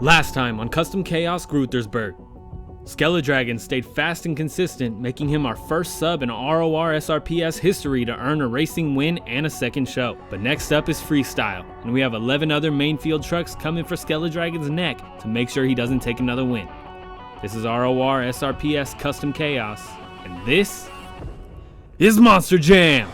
Last time on Custom Chaos Gruthersburg, Skele Dragon stayed fast and consistent, making him our first sub in Rorsrps history to earn a racing win and a second show. But next up is Freestyle, and we have 11 other main field trucks coming for Skele Dragon's neck to make sure he doesn't take another win. This is Rorsrps Custom Chaos, and this is Monster Jam!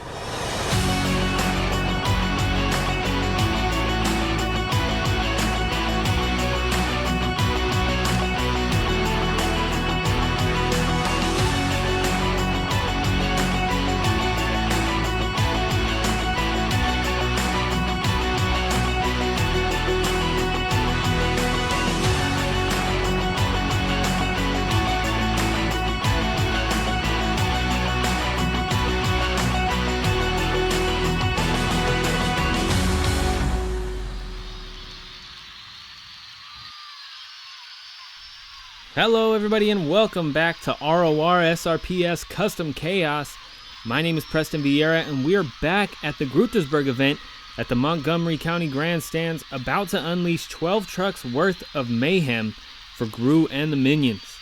Hello everybody and welcome back to Rorsrps Custom Chaos. My name is Preston Vieira and we are back at the Gruthersburg event at the Montgomery County Grandstands, about to unleash 12 trucks worth of mayhem for Gru and the minions.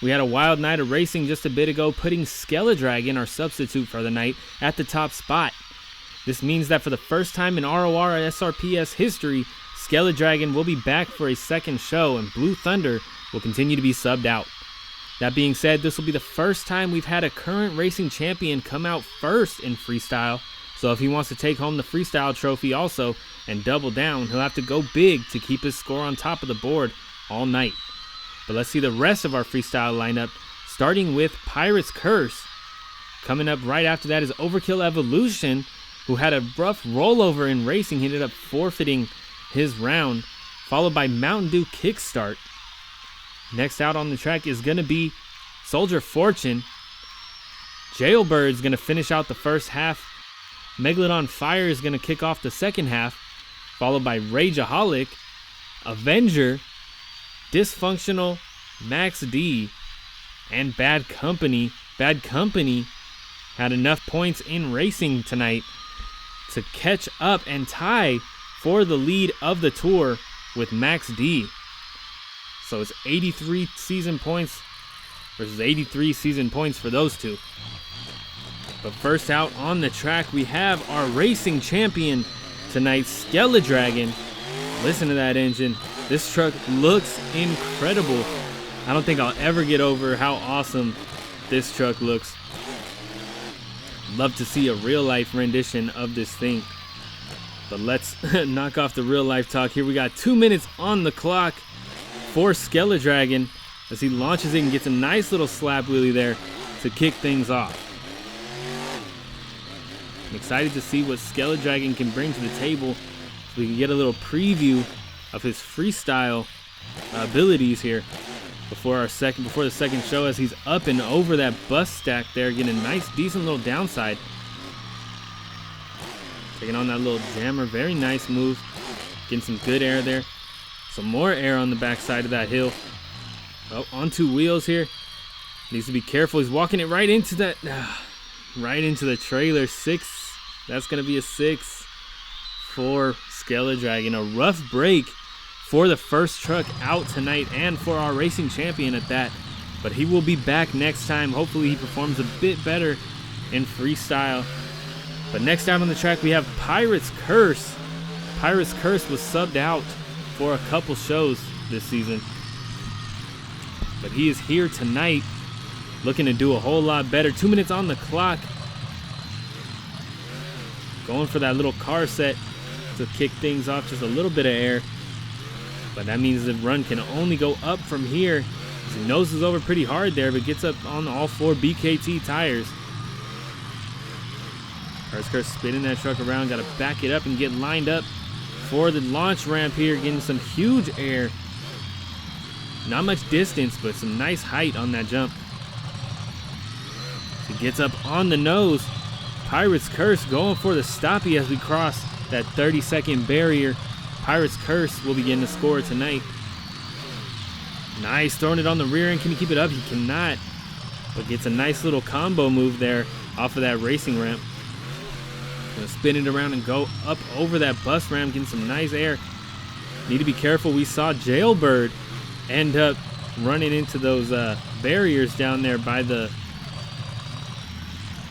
We had a wild night of racing just a bit ago, putting Skele Dragon, our substitute for the night, at the top spot. This means that for the first time in Rorsrps history, Skele Dragon will be back for a second show and Blue Thunder will continue to be subbed out. That being said, this will be the first time we've had a current racing champion come out first in Freestyle, so if he wants to take home the Freestyle trophy also and double down, he'll have to go big to keep his score on top of the board all night. But let's see the rest of our Freestyle lineup, starting with Pirate's Curse. Coming up right after that is Overkill Evolution, who had a rough rollover in racing. He ended up forfeiting his round, followed by Dew Kickstart. Next out on the track is going to be Soldier Fortune. Jailbird is going to finish out the first half. Megalodon Fire is going to kick off the second half, followed by Rageaholic, Avenger, Dysfunctional, Max D, and Bad Company. Bad Company had enough points in racing tonight to catch up and tie for the lead of the tour with Max D. So it's 83 season points versus 83 season points for those two. But first out on the track, we have our racing champion tonight, Skele Dragon. Listen to that engine. This truck looks incredible. I don't think I'll ever get over how awesome this truck looks. Love to see a real life rendition of this thing. But let's knock off the real life talk here. We got 2 minutes on the clock for Skele Dragon as he launches it and gets a nice little slap wheelie there to kick things off. I'm excited to see what Skele Dragon can bring to the table so we can get a little preview of his freestyle abilities here before the second show, as he's up and over that bus stack there, getting a nice decent little downside. Taking on that little jammer, very nice move, getting some good air there. Some more air on the backside of that hill. Oh, on two wheels here. Needs to be careful. He's walking it right into that, right into the trailer. 6. That's gonna be a 6 for Skele Dragon. A rough break for the first truck out tonight and for our racing champion at that. But he will be back next time. Hopefully he performs a bit better in freestyle. But next out on the track we have Pirate's Curse. Pirate's Curse was subbed out for a couple shows this season, but he is here tonight looking to do a whole lot better. 2 minutes on the clock, going for that little car set to kick things off, just a little bit of air, but that means the run can only go up from here. He noses over pretty hard there, but gets up on all 4 BKT tires. Rorsrps spinning that truck around, got to back it up and get lined up for the launch ramp here, getting some huge air. Not much distance, but some nice height on that jump. He gets up on the nose. Pirate's Curse going for the stoppie as we cross that 30-second barrier. Pirate's Curse will be getting the score tonight. Nice, throwing it on the rear end. Can he keep it up? He cannot, but gets a nice little combo move there off of that racing ramp. Gonna spin it around and go up over that bus ramp, getting some nice air. Need to be careful. We saw Jailbird end up running into those barriers down there by the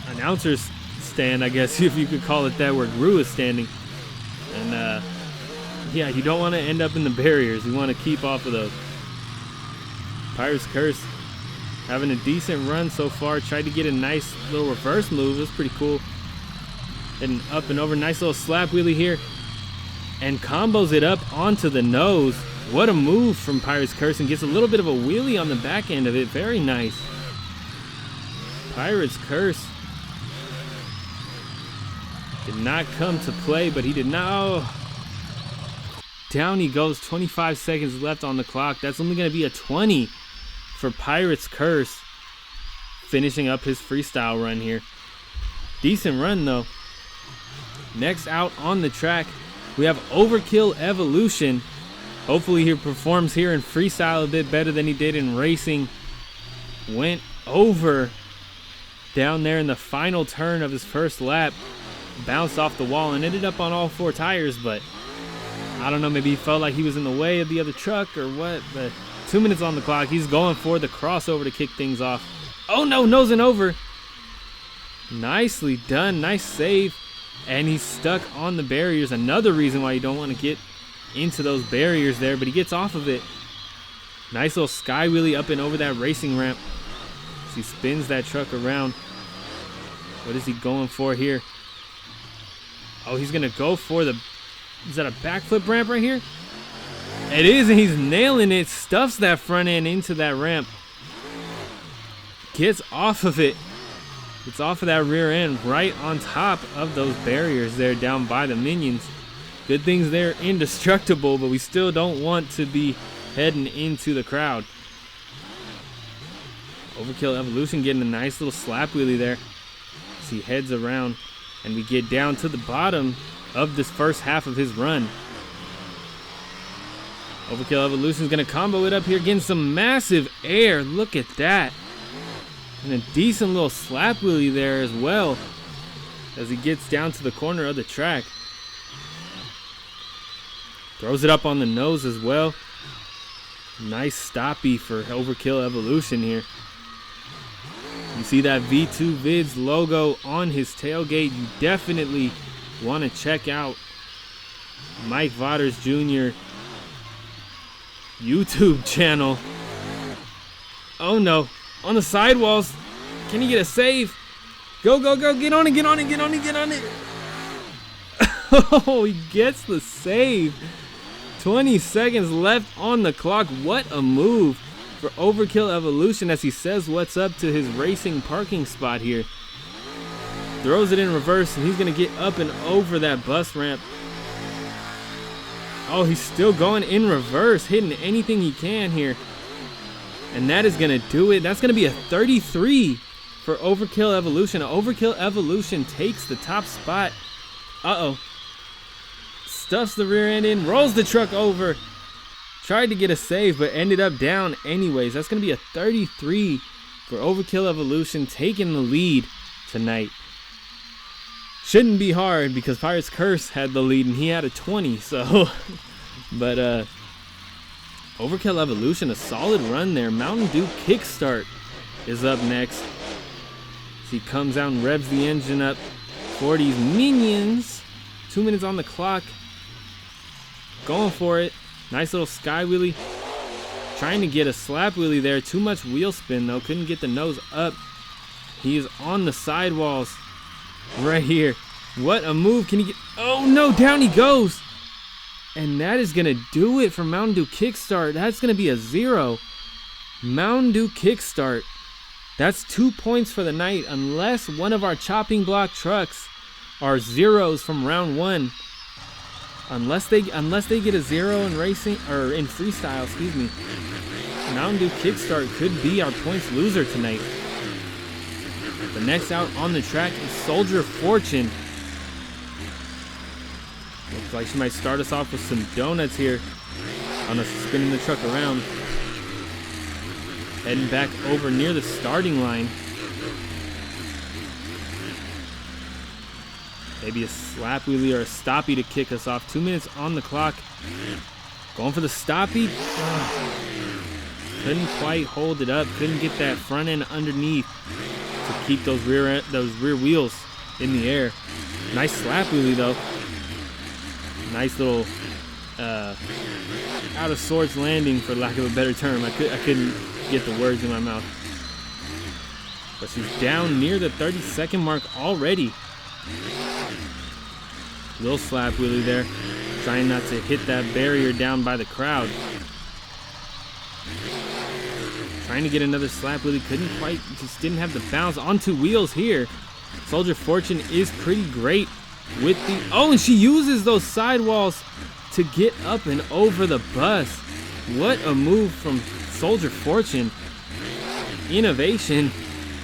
announcer's stand, I guess, if you could call it that, where Gru is standing. And yeah, you don't want to end up in the barriers. You want to keep off of those. Pirate's Curse having a decent run so far. Tried to get a nice little reverse move. It was pretty cool. Heading up and over. Nice little slap wheelie here. And combos it up onto the nose. What a move from Pirate's Curse, and gets a little bit of a wheelie on the back end of it. Very nice. Pirate's Curse did not come to play, but he did not. Oh. Down he goes. 25 seconds left on the clock. That's only going to be a 20 for Pirate's Curse, finishing up his freestyle run here. Decent run though. Next out on the track, we have Overkill Evolution. Hopefully he performs here in freestyle a bit better than he did in racing. Went over down there in the final turn of his first lap. Bounced off the wall and ended up on all 4 tires, but I don't know, maybe he felt like he was in the way of the other truck or what, but 2 minutes on the clock. He's going for the crossover to kick things off. Oh no, nosing over. Nicely done, nice save. And he's stuck on the barriers. Another reason why you don't want to get into those barriers there, but he gets off of it. Nice little sky wheelie up and over that racing ramp as he spins that truck around. What is he going for here? Oh, he's gonna go for the, is that a backflip ramp right here? It is, and he's nailing it. Stuffs that front end into that ramp. Gets off of it. It's off of that rear end, right on top of those barriers there down by the minions. Good things they're indestructible, but we still don't want to be heading into the crowd. Overkill Evolution getting a nice little slap wheelie there as he heads around, and we get down to the bottom of this first half of his run. Overkill Evolution is going to combo it up here, getting some massive air. Look at that. And a decent little slap wheelie there as well as he gets down to the corner of the track. Throws it up on the nose as well. Nice stoppy for Overkill Evolution here. You see that V2 Vids logo on his tailgate. You definitely want to check out Mike Vaughters Jr. YouTube channel. Oh no. On the sidewalls. Can he get a save? Go, go, go. Get on it, get on it, get on it, get on it. Oh, he gets the save. 20 seconds left on the clock. What a move for Overkill Evolution as he says what's up to his racing parking spot here. Throws it in reverse, and he's going to get up and over that bus ramp. Oh, he's still going in reverse, hitting anything he can here. And that is going to do it. That's going to be a 33 for Overkill Evolution. Overkill Evolution takes the top spot. Uh-oh. Stuffs the rear end in, rolls the truck over. Tried to get a save, but ended up down anyways. That's going to be a 33 for Overkill Evolution, taking the lead tonight. Shouldn't be hard because Pirate's Curse had the lead and he had a 20, so. But, Overkill Evolution, a solid run there. Mountain Dew Kickstart is up next. As he comes out and revs the engine up for these minions. 2 minutes on the clock. Going for it. Nice little sky wheelie. Trying to get a slap wheelie there. Too much wheel spin though. Couldn't get the nose up. He is on the sidewalls right here. What a move. Can he get... Oh no, down he goes. And that is going to do it for Mountain Dew Kickstart. That's going to be a 0. Mountain Dew Kickstart. That's 2 points for the night unless one of our chopping block trucks are zeros from round 1. Unless they get a 0 in racing or in freestyle, excuse me. Mountain Dew Kickstart could be our points loser tonight. The next out on the track is Soldier Fortune. Looks like she might start us off with some donuts here. On us spinning the truck around. Heading back over near the starting line. Maybe a slap wheelie or a stoppy to kick us off. 2 minutes on the clock. Going for the stoppie. Couldn't quite hold it up. Couldn't get that front end underneath to keep those rear wheels in the air. Nice slap wheelie though. Nice little out of sorts landing, for lack of a better term. I couldn't get the words in my mouth. But she's down near the 30-second mark already. Little slap wheelie there. Trying not to hit that barrier down by the crowd. Trying to get another slap wheelie. Couldn't quite, just didn't have the bounce. On two wheels here. Soldier Fortune is pretty great with the, oh, and she uses those sidewalls to get up and over the bus. What a move from Soldier Fortune. Innovation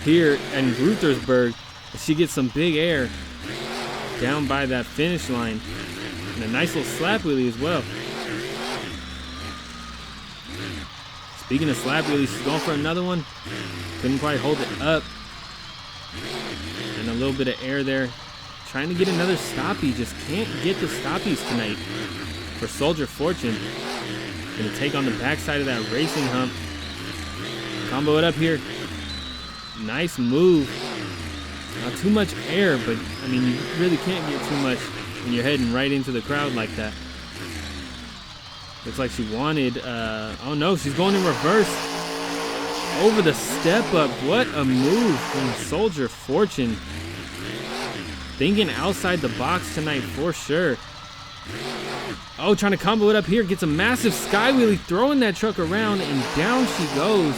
here in Gruthersburg. She gets some big air down by that finish line. And a nice little slap wheelie as well. Speaking of slap wheelies, she's going for another one. Couldn't quite hold it up. And a little bit of air there. Trying to get another stoppie. Just can't get the stoppies tonight for Soldier Fortune. Gonna take on the backside of that racing hump. Combo it up here. Nice move. Not too much air, but I mean, you really can't get too much when you're heading right into the crowd like that. Looks like she wanted, oh no, she's going in reverse. Over the step up. What a move from Soldier Fortune. Thinking outside the box tonight for sure. Oh, trying to combo it up here. Gets a massive sky wheelie, throwing that truck around, and down she goes.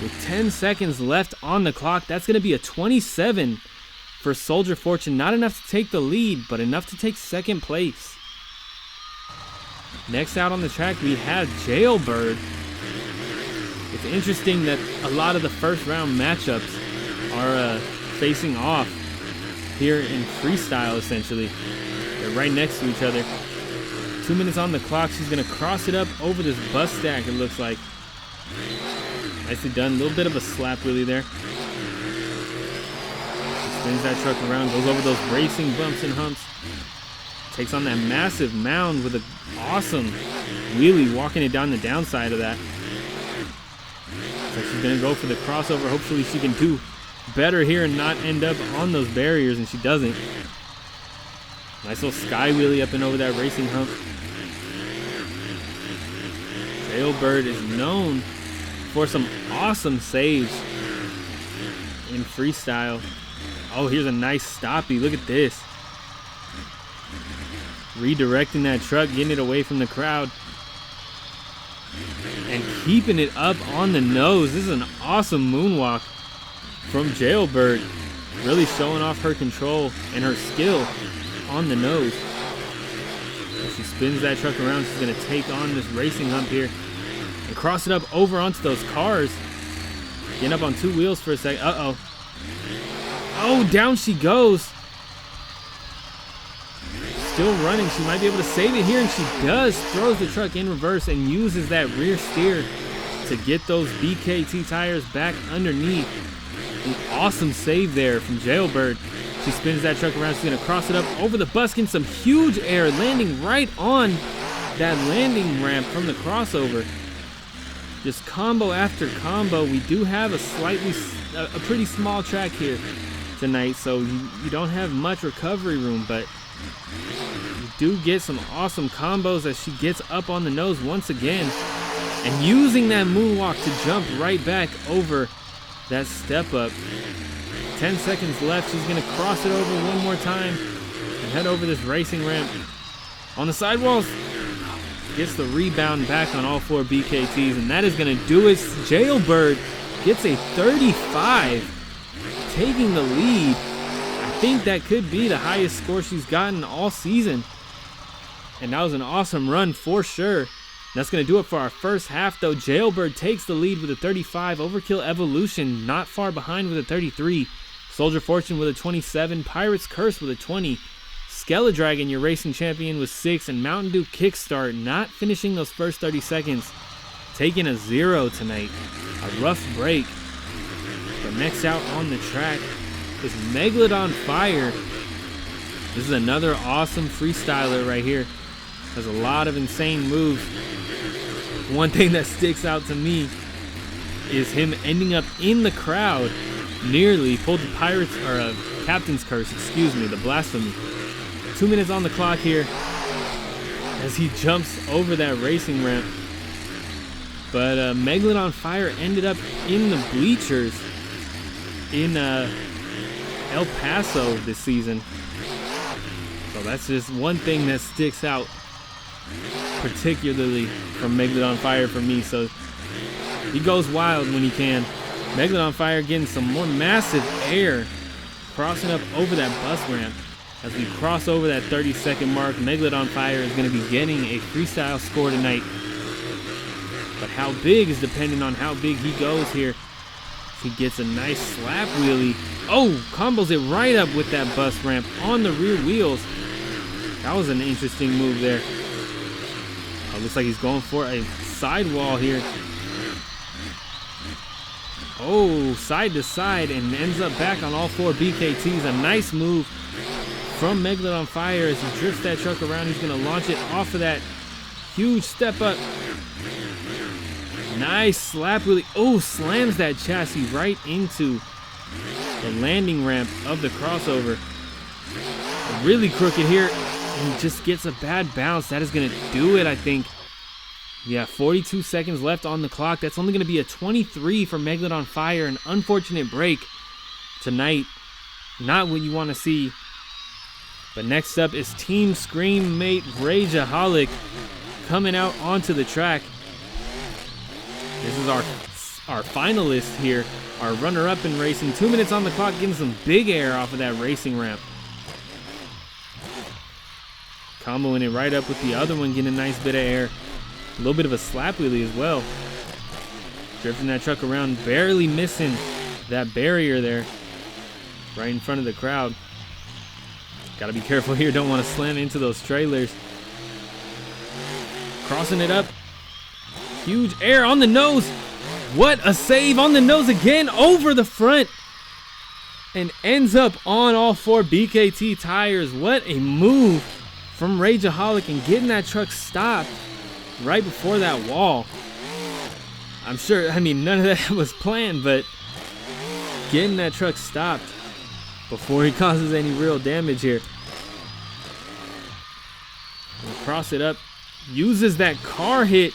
With 10 seconds left on the clock. That's going to be a 27 for Soldier Fortune. Not enough to take the lead, but enough to take second place. Next out on the track, we have Jailbird. It's interesting that a lot of the first round matchups are facing off here in freestyle, essentially. They're right next to each other. 2 minutes on the clock. She's going to cross it up over this bus stack, it looks like. Nicely done. A little bit of a slap wheelie there. Spins that truck around, goes over those racing bumps and humps. Takes on that massive mound with an awesome wheelie, walking it down the downside of that. So she's going to go for the crossover. Hopefully she can do better here and not end up on those barriers, and she doesn't. Nice little sky wheelie up and over that racing hump. Jailbird is known for some awesome saves in freestyle. Oh, here's a nice stoppie. Look at this. Redirecting that truck, getting it away from the crowd, and keeping it up on the nose. This is an awesome moonwalk from Jailbird. Really showing off her control and her skill on the nose. As she spins that truck around, she's going to take on this racing hump here and cross it up over onto those cars. Getting up on two wheels for a second. Uh-oh. Oh, down she goes. Still running. She might be able to save it here, and she does. Throws the truck in reverse and uses that rear steer to get those BKT tires back underneath. An awesome save there from Jailbird. She spins that truck around. She's going to cross it up over the bus, getting some huge air, landing right on that landing ramp from the crossover. Just combo after combo. We do have a pretty small track here tonight, so you don't have much recovery room, but you do get some awesome combos as she gets up on the nose once again and using that moonwalk to jump right back over that step up. 10 seconds left. She's going to cross it over one more time and head over this racing ramp on the sidewalls. Gets the rebound back on all four BKTs, and that is going to do it. Jailbird gets a 35, taking the lead. I think that could be the highest score she's gotten all season, and that was an awesome run for sure. That's going to do it for our first half, though. Jailbird takes the lead with a 35. Overkill Evolution not far behind with a 33. Soldier Fortune with a 27. Pirate's Curse with a 20. Skele Dragon, your racing champion, with 6. And Mountain Dew Kickstart not finishing those first 30 seconds. Taking a 0 tonight. A rough break. But next out on the track is Megalodon Fire. This is another awesome freestyler right here. Has a lot of insane moves. One thing that sticks out to me is him ending up in the crowd. Nearly pulled the Pirates, or Captain's Curse, excuse me, the Blasphemy. 2 minutes on the clock here as he jumps over that racing ramp. But Megalodon Fire ended up in the bleachers in El Paso this season. So that's just one thing that sticks out particularly from Megalodon Fire for me. So he goes wild when he can. Megalodon Fire getting some more massive air, crossing up over that bus ramp. As we cross over that 30-second mark, Megalodon Fire is going to be getting a freestyle score tonight. But how big is depending on how big he goes here. He gets a nice slap wheelie. Oh, combos it right up with that bus ramp on the rear wheels. That was an interesting move there. Oh, looks like he's going for a sidewall here. Oh, side to side and ends up back on all four BKTs. A nice move from Megalodon Fire as he drifts that truck around. He's going to launch it off of that huge step up. Nice slap wheelie. Oh, slams that chassis right into the landing ramp of the crossover. Really crooked here. And just gets a bad bounce. That is going to do it, I think. Yeah, 42 seconds left on the clock. That's only going to be a 23 for Megalodon Fire. An unfortunate break tonight. Not what you want to see. But next up is Team Scream mate Rageaholic coming out onto the track. This is our finalist here. Our runner-up in racing. 2 minutes on the clock, getting some big air off of that racing ramp. Comboing it right up with the other one, getting a nice bit of air. A little bit of a slap wheelie as well. Drifting that truck around, barely missing that barrier there. Right in front of the crowd. Gotta be careful here, don't want to slam into those trailers. Crossing it up. Huge air on the nose. What a save on the nose again, over the front. And ends up on all four BKT tires. What a move from Rageaholic and getting that truck stopped right before that wall. I'm sure, I mean, none of that was planned, but getting that truck stopped before he causes any real damage here. And cross it up, uses that car hit,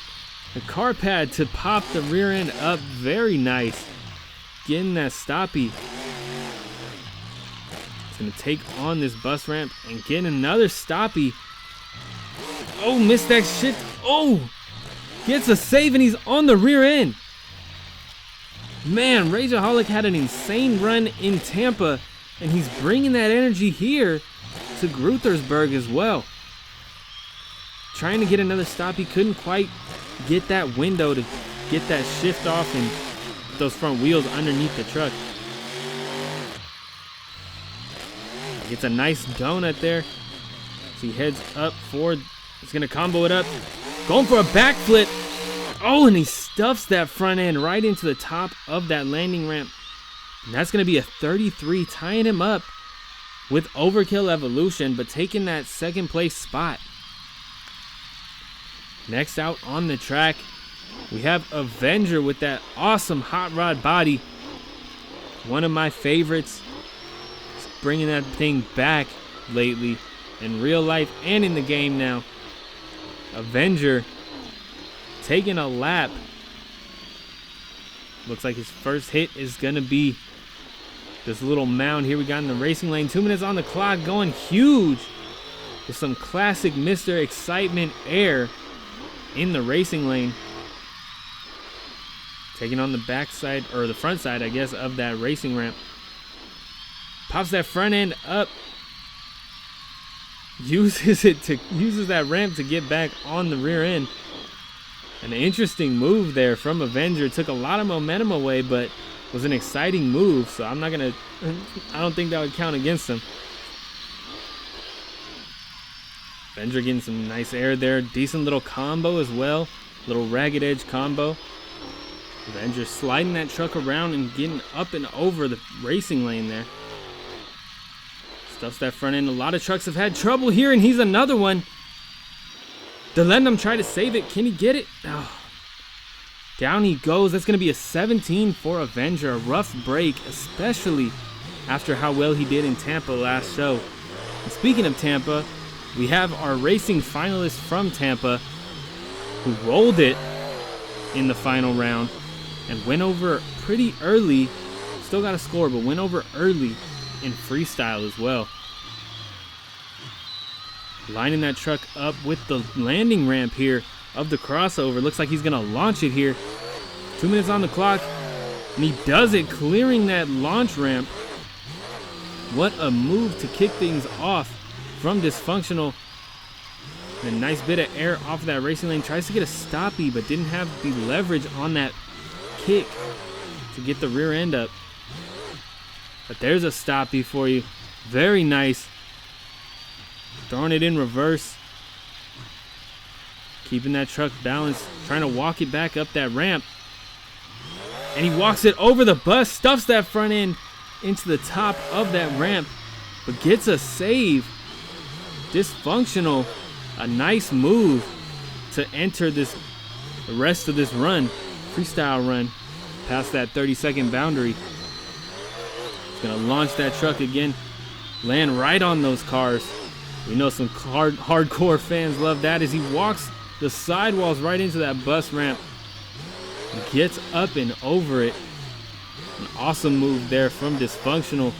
the car pad to pop the rear end up. Very nice. Getting that stoppie. It's gonna take on this bus ramp and get another stoppie. Oh, missed that shit. Oh, gets a save and he's on the rear end. Man, Rageaholic had an insane run in Tampa and he's bringing that energy here to Gruthersburg as well. Trying to get another stoppie, couldn't quite get that window to get that shift off and those front wheels underneath the truck. Gets a nice donut there. As he heads up forward. He's going to combo it up. Going for a backflip. Oh, and he stuffs that front end right into the top of that landing ramp. And that's going to be a 33, tying him up with Overkill Evolution, but taking that second place spot. Next out on the track, we have Avenger with that awesome hot rod body. One of my favorites. Bringing that thing back lately in real life and in the game now. Avenger taking a lap. Looks like his first hit is gonna be this little mound here we got in the racing lane. 2 minutes on the clock, going huge with some classic Mr. Excitement air in the racing lane. Taking on the backside, or the front side, I guess, of that racing ramp. Pops that front end up. Uses that ramp to get back on the rear end. An interesting move there from Avenger. Took a lot of momentum away, but was an exciting move. So I don't think that would count against him. Avenger getting some nice air there. Decent little combo as well. Little ragged edge combo. Avenger sliding that truck around and getting up and over the racing lane there. Stuffs that front end. A lot of trucks have had trouble here, and he's another one. Delendum tried to save it. Can he get it? Oh. Down he goes. That's going to be a 17 for Avenger. A rough break, especially after how well he did in Tampa last show. And speaking of Tampa, we have our racing finalist from Tampa who rolled it in the final round and went over pretty early. Still got a score, but went over early in freestyle as well. Lining that truck up with the landing ramp here of the crossover. Looks like he's going to launch it here. 2 minutes on the clock, and he does it, clearing that launch ramp. What a move to kick things off from Dysfunctional. And a nice bit of air off of that racing lane. Tries to get a stoppie, but didn't have the leverage on that kick to get the rear end up. But there's a stoppie for you. Very nice. Throwing it in reverse. Keeping that truck balanced. Trying to walk it back up that ramp. And he walks it over the bus. Stuffs that front end into the top of that ramp. But gets a save. Dysfunctional. A nice move to enter the rest of this run. Freestyle run. Past that 30-second boundary. He's going to launch that truck again. Land right on those cars. We know some hardcore fans love that as he walks the sidewalls right into that bus ramp. Gets up and over it. An awesome move there from Dysfunctional.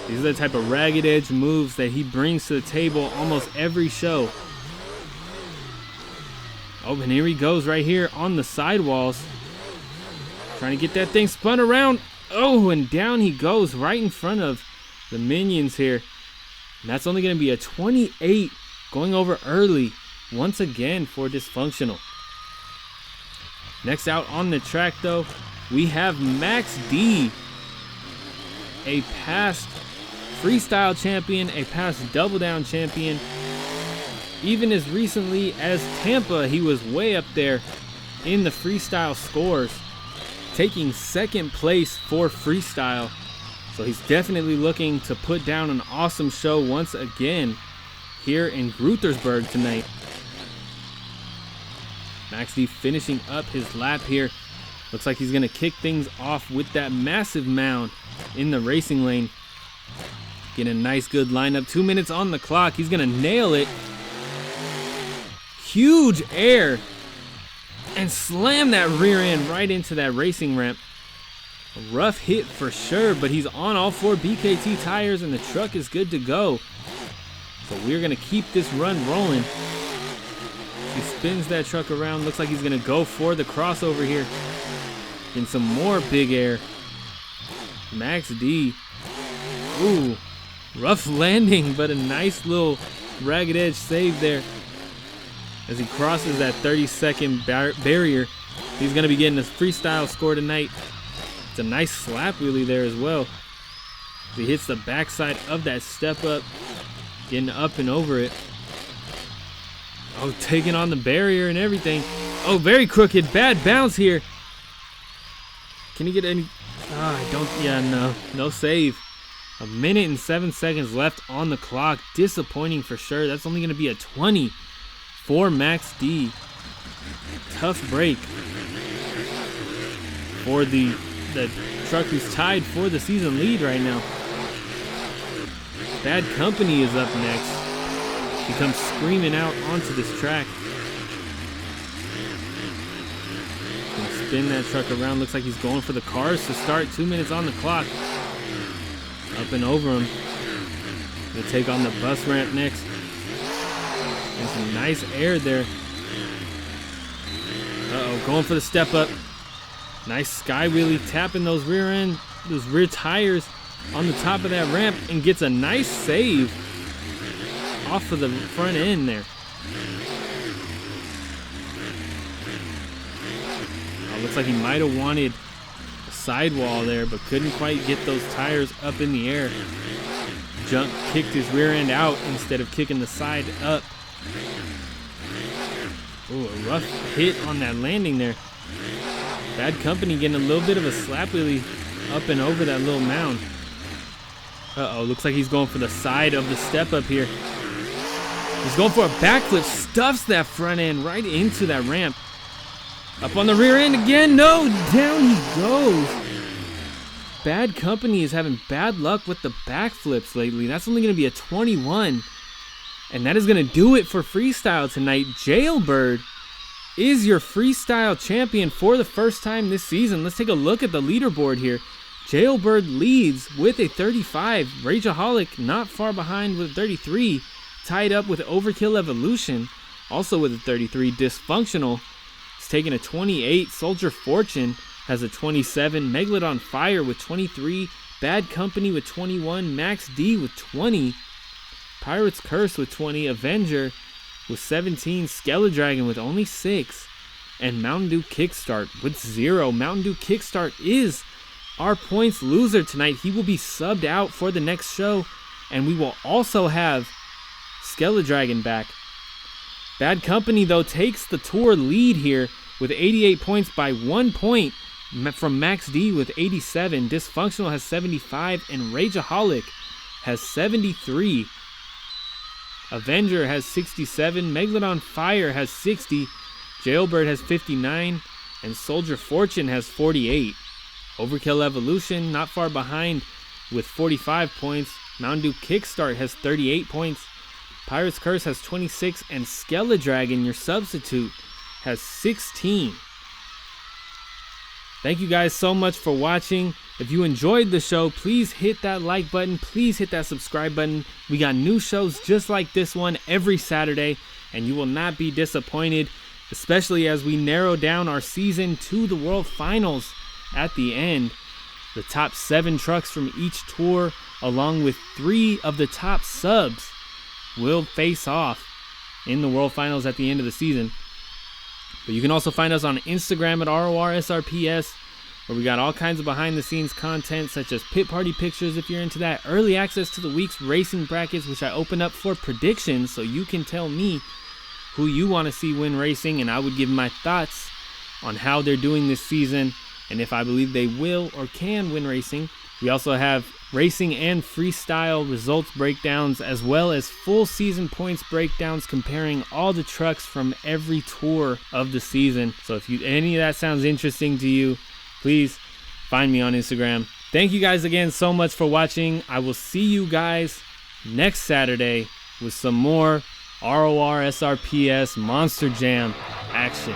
These are the type of ragged edge moves that he brings to the table almost every show. Oh, and here he goes right here on the sidewalls. Trying to get that thing spun around. Oh, and down he goes right in front of the minions here. And that's only going to be a 28 going over early once again for Dysfunctional. Next out on the track though, we have Max D, a past freestyle champion, a past double down champion. Even as recently as Tampa, he was way up there in the freestyle scores, taking second place for freestyle. So he's definitely looking to put down an awesome show once again here in Gruthersburg tonight. Max D finishing up his lap here. Looks like he's going to kick things off with that massive mound in the racing lane. Getting a nice good lineup. 2 minutes on the clock. He's going to nail it. Huge air. And slam that rear end right into that racing ramp. A rough hit for sure, but he's on all 4 BKT tires and the truck is good to go. So we're going to keep this run rolling. He spins that truck around. Looks like he's going to go for the crossover here. Getting some more big air. Max D. Ooh, rough landing, but a nice little ragged edge save there. As he crosses that 30-second barrier, he's going to be getting a freestyle score tonight. It's a nice slap wheelie there as well. He hits the backside of that step up, getting up and over it. Oh, taking on the barrier and everything. Oh, very crooked. Bad bounce here. Can he get any? No save. 1 minute and 7 seconds left on the clock. Disappointing for sure. That's only going to be a 20 for Max D. Tough break for the truck who's tied for the season lead right now. Bad Company is up next. He comes screaming out onto this track. Gonna spin that truck around. Looks like he's going for the cars to start. 2 minutes on the clock. Up and over him. Gonna take on the bus ramp next. And some nice air there. Uh-oh, going for the step up. Nice sky wheelie, tapping those rear tires on the top of that ramp, and gets a nice save off of the front end there. Oh, looks like he might have wanted a sidewall there, but couldn't quite get those tires up in the air. Kicked his rear end out instead of kicking the side up. Ooh, a rough hit on that landing there. Bad Company getting a little bit of a slap wheelie up and over that little mound. Uh-oh, looks like he's going for the side of the step up here. He's going for a backflip, stuffs that front end right into that ramp. Up on the rear end again, no, down he goes. Bad Company is having bad luck with the backflips lately. That's only going to be a 21. And that is going to do it for Freestyle tonight. Jailbird is your Freestyle champion for the first time this season. Let's take a look at the leaderboard here. Jailbird leads with a 35. Rageaholic not far behind with a 33. Tied up with Overkill Evolution, also with a 33. Dysfunctional is taking a 28. Soldier Fortune has a 27. Megalodon Fire with 23. Bad Company with 21. Max D with 20. Pirate's Curse with 20. Avenger with 17. Skele Dragon with only 6. And Mountain Dew Kickstart with 0. Mountain Dew Kickstart is our points loser tonight. He will be subbed out for the next show. And we will also have Skele Dragon back. Bad Company, though, takes the tour lead here with 88 points by 1 point from Max D with 87. Dysfunctional has 75. And Rageaholic has 73. Avenger has 67. Megalodon Fire has 60. Jailbird has 59. And Soldier Fortune has 48. Overkill Evolution not far behind with 45 points. Mountain Dew Kickstart has 38 points. Pirate's Curse has 26. And Skele Dragon, your substitute, has 16. Thank you guys so much for watching. If you enjoyed the show, please hit that like button. Please hit that subscribe button. We got new shows just like this one every Saturday, and you will not be disappointed, especially as we narrow down our season to the World Finals at the end. The top 7 trucks from each tour, along with 3 of the top subs, will face off in the World Finals at the end of the season. But you can also find us on Instagram at Rorsrps, where we got all kinds of behind-the-scenes content, such as pit party pictures if you're into that, early access to the week's racing brackets, which I open up for predictions, so you can tell me who you want to see win racing, and I would give my thoughts on how they're doing this season, and if I believe they will or can win racing. We also have racing and freestyle results breakdowns, as well as full season points breakdowns comparing all the trucks from every tour of the season. So if any of that sounds interesting to you, please find me on Instagram. Thank you guys again so much for watching. I will see you guys next Saturday with some more ROR SRPS Monster Jam action.